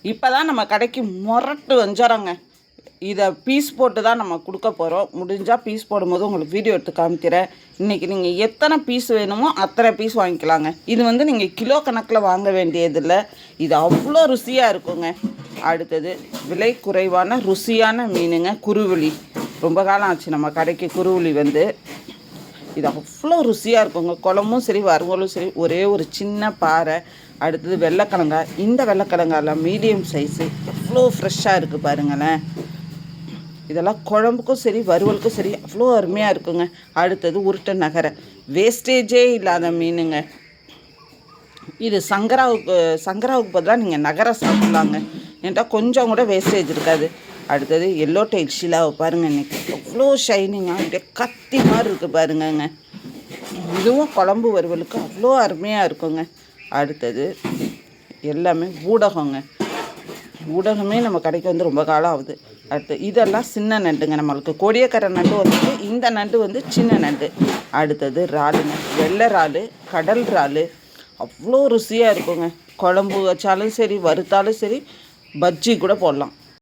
இப்போ தான் நம்ம கடைக்கு முரட்டு வஞ்சிரங்க. இதை பீஸ் போட்டு தான் நம்ம கொடுக்க போகிறோம். முடிஞ்சால் பீஸ் போடும்போது உங்களுக்கு வீடியோ எடுத்து காமிக்கிறேன். இன்றைக்கி நீங்கள் எத்தனை பீஸ் வேணுமோ அத்தனை பீஸ் வாங்கிக்கலாங்க. இது வந்து நீங்கள் கிலோ கணக்கில் வாங்க வேண்டியதில்லை. இது அவ்வளோ ருசியாக இருக்குங்க. அடுத்தது விலை குறைவான ருசியான மீனுங்க, குருவிழி. ரொம்ப காலம் ஆச்சு நம்ம கடைக்கு குருவிழி வந்து. இது அவ்வளோ ருசியாக இருக்குங்க. குழம்பும் சரி வறுவலும் சரி. ஒரே ஒரு சின்ன பாறை. அடுத்தது வெள்ளைக்கிழங்காய். இந்த வெள்ளைக்கிழங்காயில் மீடியம் சைஸு எவ்வளோ ஃப்ரெஷ்ஷாக இருக்குது பாருங்களேன். இதெல்லாம் குழம்புக்கும் சரி வறுவலுக்கும் சரி அவ்வளோ அருமையாக இருக்குங்க. அடுத்தது உருட்டை நகரை, வேஸ்டேஜே இல்லாத மீனுங்க. இது சங்கராவுக்கு பதிலாக நீங்கள் நகரை சாப்பிட்லாங்க. ஏன்டா கொஞ்சம் கூட வேஸ்டேஜ் இருக்காது. அடுத்தது எல்லோ டைல் ஷீலாவை பாருங்கள். இன்றைக்கி எவ்வளோ ஷைனிங்காக அப்படியே கத்தி மாதிரி இருக்குது பாருங்கங்க. இதுவும் குழம்பு வறுவலுக்கு அவ்வளோ அருமையாக இருக்குங்க. அடுத்தது எல்லாமே ஊடகங்க. ஊடகமே நம்ம கடைக்கு வந்து ரொம்ப காலம் ஆகுது. அடுத்து இதெல்லாம் சின்ன நண்டுங்க. நம்மளுக்கு கோடியக்கரை நண்டு வந்துட்டு, இந்த நண்டு வந்து சின்ன நண்டு. அடுத்தது இறாலுங்க, வெள்ளை இறாலு, கடல் இறாலு. அவ்வளோ ருசியாக இருக்குங்க. குழம்பு வச்சாலும் சரி வறுத்தாலும் சரி, பஜ்ஜி கூட போடலாம்.